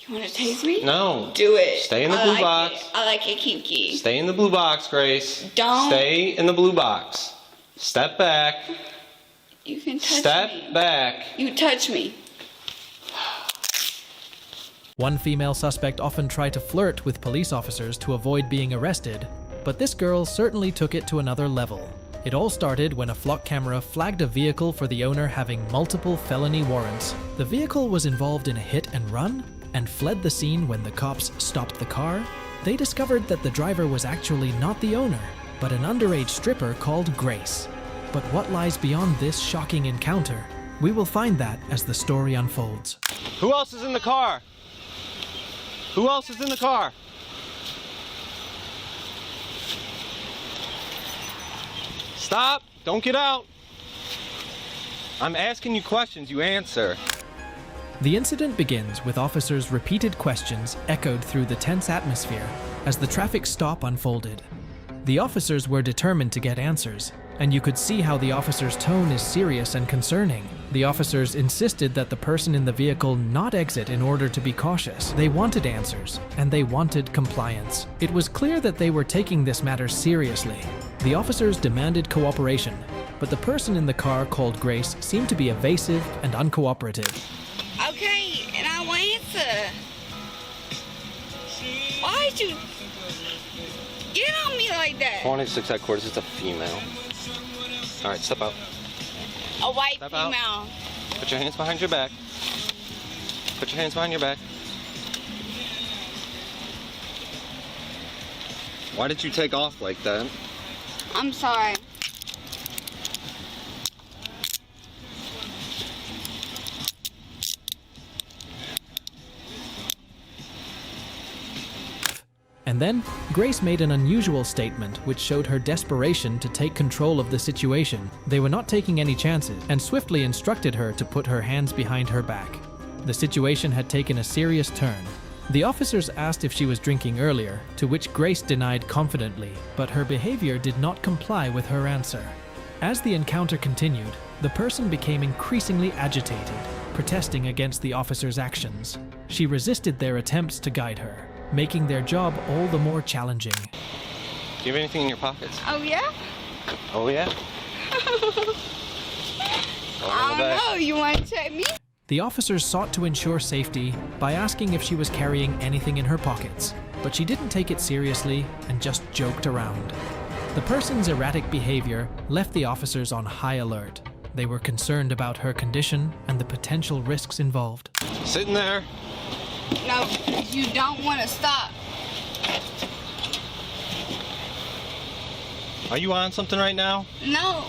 You want to taste me? No. Do it. Stay in the blue box. I like it, Kiki. Stay in the blue box, Grace. Don't. Stay in the blue box. Step back. You can touch me. Step back. You touch me. One female suspect often tried to flirt with police officers to avoid being arrested, but this girl certainly took it to another level. It all started when a flock camera flagged a vehicle for the owner having multiple felony warrants. The vehicle was involved in a hit and run and fled the scene when the cops stopped the car. They discovered that the driver was actually not the owner, but an underage stripper called Grace. But what lies beyond this shocking encounter? We will find that as the story unfolds. Who else is in the car? Who else is in the car? Stop! Don't get out! I'm asking you questions, you answer. The incident begins with officers' repeated questions echoed through the tense atmosphere as the traffic stop unfolded. The officers were determined to get answers, and you could see how the officers' tone is serious and concerning. The officers insisted that the person in the vehicle not exit in order to be cautious. They wanted answers, and they wanted compliance. It was clear that they were taking this matter seriously. The officers demanded cooperation, but the person in the car called Grace seemed to be evasive and uncooperative. Okay, and I will answer. Why'd you get on me like that? 26 headquarters, it's a female. All right, step out. A white Step out. female. Put your hands behind your back. Put your hands behind your back. Why did you take off like that? I'm sorry. And then, Grace made an unusual statement which showed her desperation to take control of the situation. They were not taking any chances, and swiftly instructed her to put her hands behind her back. The situation had taken a serious turn. The officers asked if she was drinking earlier, to which Grace denied confidently, but her behavior did not comply with her answer. As the encounter continued, the person became increasingly agitated, protesting against the officers' actions. She resisted their attempts to guide her, making their job all the more challenging. Do you have anything in your pockets? Oh, yeah? Oh, yeah? I don't know. You want to check me? The officers sought to ensure safety by asking if she was carrying anything in her pockets, but she didn't take it seriously and just joked around. The person's erratic behavior left the officers on high alert. They were concerned about her condition and the potential risks involved. Sitting there. No, you don't want to stop. Are you on something right now? No.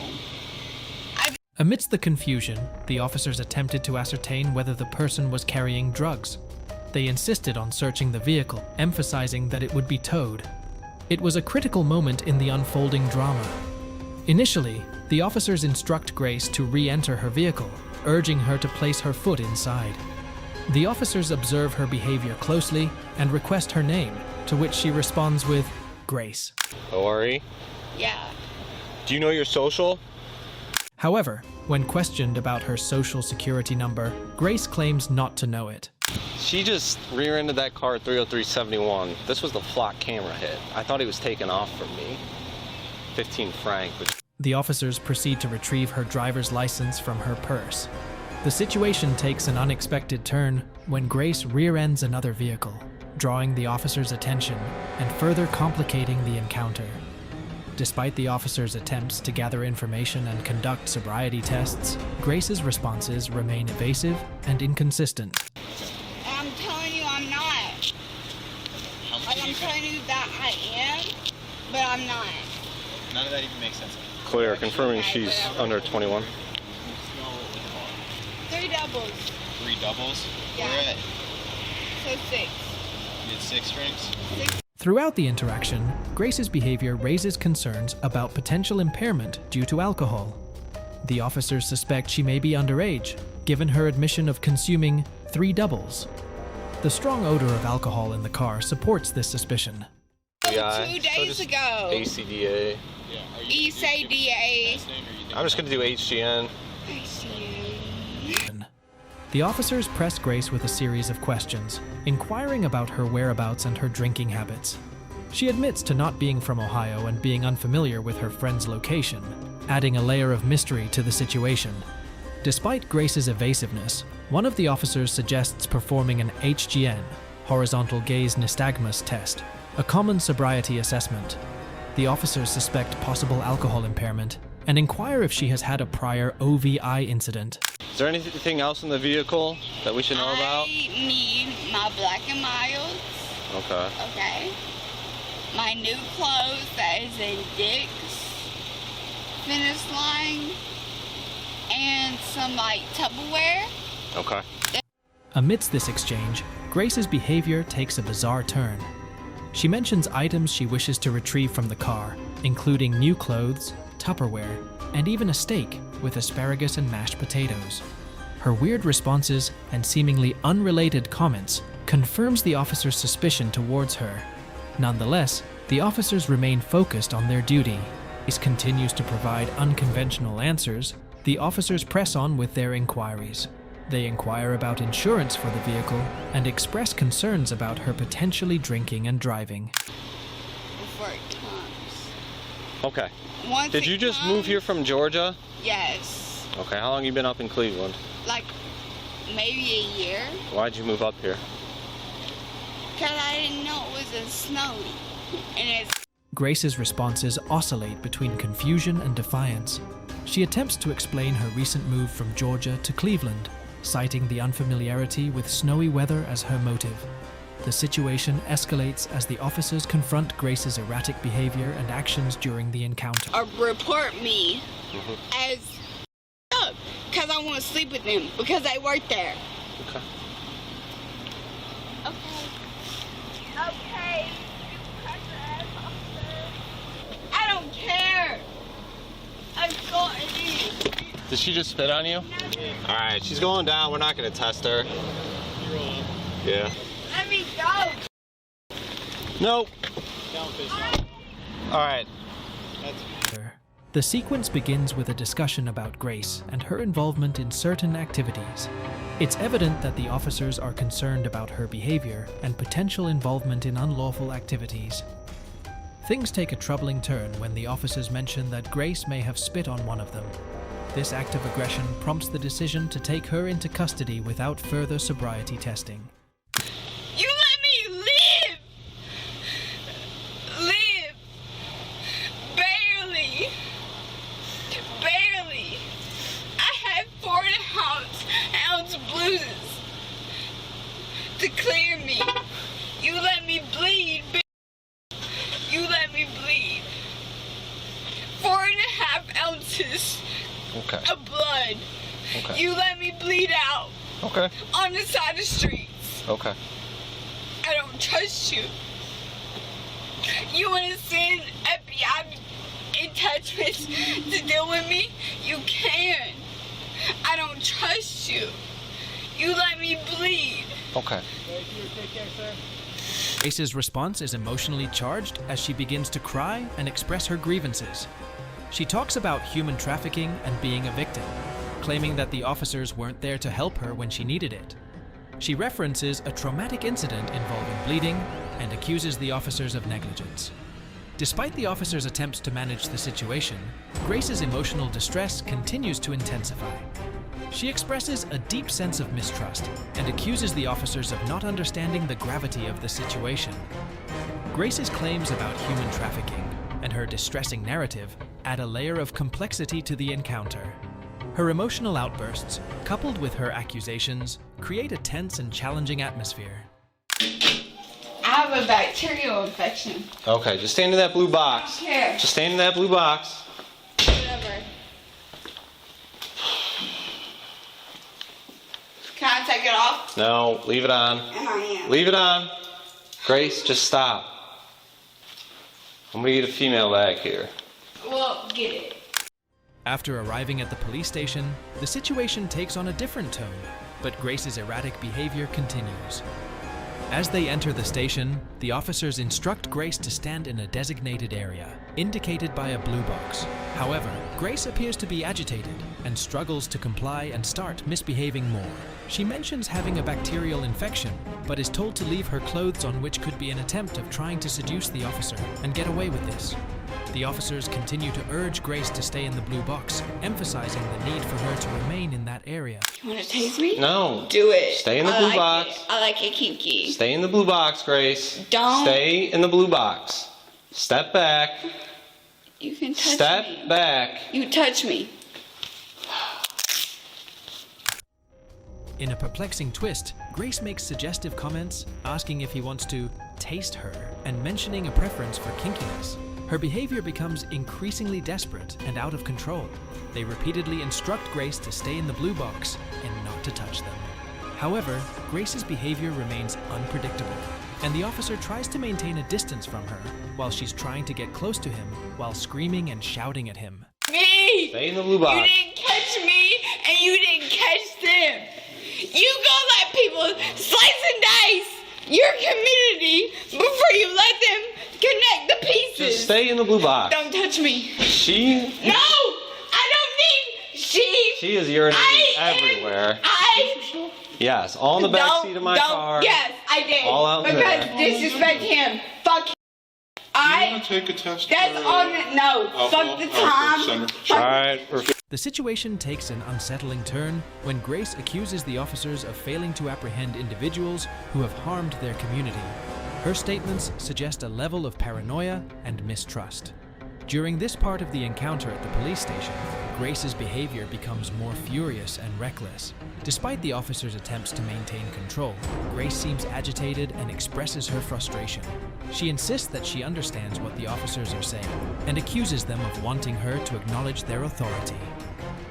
Amidst the confusion, the officers attempted to ascertain whether the person was carrying drugs. They insisted on searching the vehicle, emphasizing that it would be towed. It was a critical moment in the unfolding drama. Initially, the officers instruct Grace to re-enter her vehicle, urging her to place her foot inside. The officers observe her behavior closely and request her name, to which she responds with, Grace. Lori, Yeah. do you know your social? However, when questioned about her social security number, Grace claims not to know it. She just rear-ended that car at 30371. This was the flock camera hit. I thought he was taking off from me. 15 franc. The officers proceed to retrieve her driver's license from her purse. The situation takes an unexpected turn when Grace rear-ends another vehicle, drawing the officers' attention and further complicating the encounter. Despite the officers' attempts to gather information and conduct sobriety tests, Grace's responses remain evasive and inconsistent. I'm telling you I'm not. Like, I'm telling you that I am, but I'm not. None of that even makes sense. Clear, confirming she's under 21. 3 doubles. 3 doubles? Yeah. Where at? So 6. You had 6 drinks? Throughout the interaction, Grace's behavior raises concerns about potential impairment due to alcohol. The officers suspect she may be underage, given her admission of consuming 3 doubles. The strong odor of alcohol in the car supports this suspicion. 2 days ago. ACDA. Yeah. Are you ECDA. last name or you I'm just going to do HGN. The officers press Grace with a series of questions, inquiring about her whereabouts and her drinking habits. She admits to not being from Ohio and being unfamiliar with her friend's location, adding a layer of mystery to the situation. Despite Grace's evasiveness, one of the officers suggests performing an HGN, horizontal gaze nystagmus test, a common sobriety assessment. The officers suspect possible alcohol impairment and inquire if she has had a prior OVI incident. Is there anything else in the vehicle that we should know about? I need my Black and Milds. Okay. Okay. My new clothes that is in Dick's Finish Line. And some like Tupperware. Okay. Amidst this exchange, Grace's behavior takes a bizarre turn. She mentions items she wishes to retrieve from the car, including new clothes, Tupperware, and even a steak with asparagus and mashed potatoes. Her weird responses and seemingly unrelated comments confirms the officer's suspicion towards her. Nonetheless, the officers remain focused on their duty. Grace continues to provide unconventional answers. The officers press on with their inquiries. They inquire about insurance for the vehicle and express concerns about her potentially drinking and driving. Before it comes. Okay. Once Did it you just comes, move here from Georgia? Yes. Okay, how long you been up in Cleveland? Like maybe a year. Why'd you move up here? Because I didn't know it was a snowy. And it's Grace's responses oscillate between confusion and defiance. She attempts to explain her recent move from Georgia to Cleveland, citing the unfamiliarity with snowy weather as her motive. The situation escalates as the officers confront Grace's erratic behavior and actions during the encounter. or report me as up because I want to sleep with them because they work there. Okay. Okay. I don't care. I'm going to. Did she just spit on you? Alright, she's going down. We're not going to test her. Yeah. Let me go. Nope. Down face down. Alright. The sequence begins with a discussion about Grace and her involvement in certain activities. It's evident that the officers are concerned about her behavior and potential involvement in unlawful activities. Things take a troubling turn when the officers mention that Grace may have spit on one of them. This act of aggression prompts the decision to take her into custody without further sobriety testing. You let me live. Live. Barely. Barely. I had 4.5-ounce bruises to clear me. You let me bleed. You let me bleed. 4.5 ounces Okay. of blood. Okay. You let me bleed out Okay. on the side of the streets. Okay. I don't trust you. You want to send FBI attachments to deal with me? You can. I don't trust you. You let me bleed. Okay. Grace's response is emotionally charged as she begins to cry and express her grievances. She talks about human trafficking and being a victim, claiming that the officers weren't there to help her when she needed it. She references a traumatic incident involving bleeding and accuses the officers of negligence. Despite the officers' attempts to manage the situation, Grace's emotional distress continues to intensify. She expresses a deep sense of mistrust and accuses the officers of not understanding the gravity of the situation. Grace's claims about human trafficking and her distressing narrative add a layer of complexity to the encounter. Her emotional outbursts, coupled with her accusations, create a tense and challenging atmosphere. I have a bacterial infection. Okay, just stand in that blue box. Here. Just stand in that blue box. Whatever. Can I take it off? No, leave it on. And I am. Leave it on. Grace, just stop. I'm gonna get a female back here. Well, get it. After arriving at the police station, the situation takes on a different tone, but Grace's erratic behavior continues. As they enter the station, the officers instruct Grace to stand in a designated area, indicated by a blue box. However, Grace appears to be agitated and struggles to comply and start misbehaving more. She mentions having a bacterial infection, but is told to leave her clothes on, which could be an attempt of trying to seduce the officer and get away with this. The officers continue to urge Grace to stay in the blue box, emphasizing the need for her to remain in that area. You want to tase me? No. Do it. Stay in the I blue like box. It. I like it kinky. Stay in the blue box, Grace. Don't. Stay in the blue box. Step back. You can touch Step me. back. You touch me. In a perplexing twist, Grace makes suggestive comments, asking if he wants to taste her and mentioning a preference for kinkiness. Her behavior becomes increasingly desperate and out of control. They repeatedly instruct Grace to stay in the blue box and not to touch them. However, Grace's behavior remains unpredictable, and the officer tries to maintain a distance from her while she's trying to get close to him while screaming and shouting at him. Me! Stay in the blue You box. didn't catch me, and you didn't catch them. You go let people slice and dice your community before you let them connect the pieces. Just stay in the blue box. Don't touch me. She No! I don't need She is urinating everywhere. Yes, all in the back seat of my car. Yes, I did. All out because there. disrespect him. Fuck him. You want to take a test? That's for, on the, no. alcohol? Fuck the Alcohol time. center. All right, we're The situation takes an unsettling turn when Grace accuses the officers of failing to apprehend individuals who have harmed their community. Her statements suggest a level of paranoia and mistrust. During this part of the encounter at the police station, Grace's behavior becomes more furious and reckless. Despite the officers' attempts to maintain control, Grace seems agitated and expresses her frustration. She insists that she understands what the officers are saying and accuses them of wanting her to acknowledge their authority.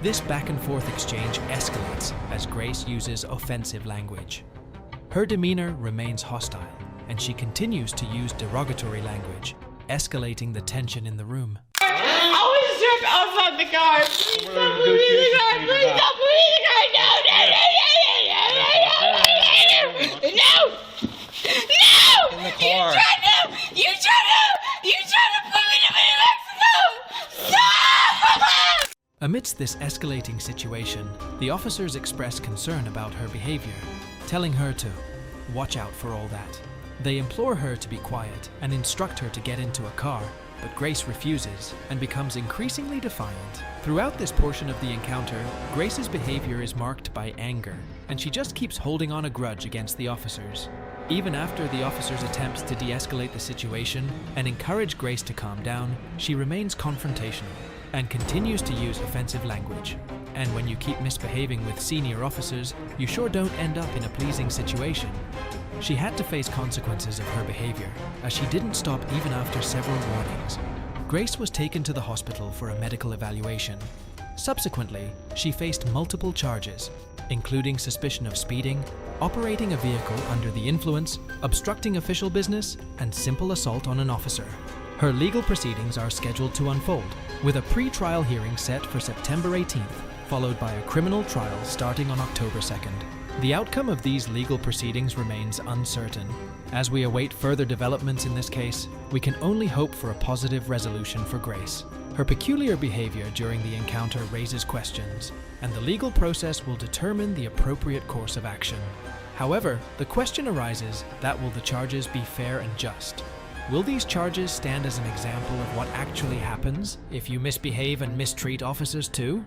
This back and forth exchange escalates as Grace uses offensive language. Her demeanor remains hostile, and she continues to use derogatory language, escalating the tension in the room. I was stripped outside the car. Please don't put me in the car. Please don't put me in the car. No, no, no, no, no, no, no, no, no. No! in the car. You tried to put me to Mexico. Stop! Amidst this escalating situation, the officers express concern about her behavior, telling her to watch out for all that. They implore her to be quiet and instruct her to get into a car, but Grace refuses and becomes increasingly defiant. Throughout this portion of the encounter, Grace's behavior is marked by anger, and she just keeps holding on a grudge against the officers. Even after the officers' attempts to de-escalate the situation and encourage Grace to calm down, she remains confrontational and continues to use offensive language. And when you keep misbehaving with senior officers, you sure don't end up in a pleasing situation. She had to face consequences of her behavior, as she didn't stop even after several warnings. Grace was taken to the hospital for a medical evaluation. Subsequently, she faced multiple charges, including suspicion of speeding, operating a vehicle under the influence, obstructing official business, and simple assault on an officer. Her legal proceedings are scheduled to unfold, with a pre-trial hearing set for September 18th, followed by a criminal trial starting on October 2nd. The outcome of these legal proceedings remains uncertain. As we await further developments in this case, we can only hope for a positive resolution for Grace. Her peculiar behavior during the encounter raises questions, and the legal process will determine the appropriate course of action. However, the question arises that will the charges be fair and just? Will these charges stand as an example of what actually happens if you misbehave and mistreat officers too?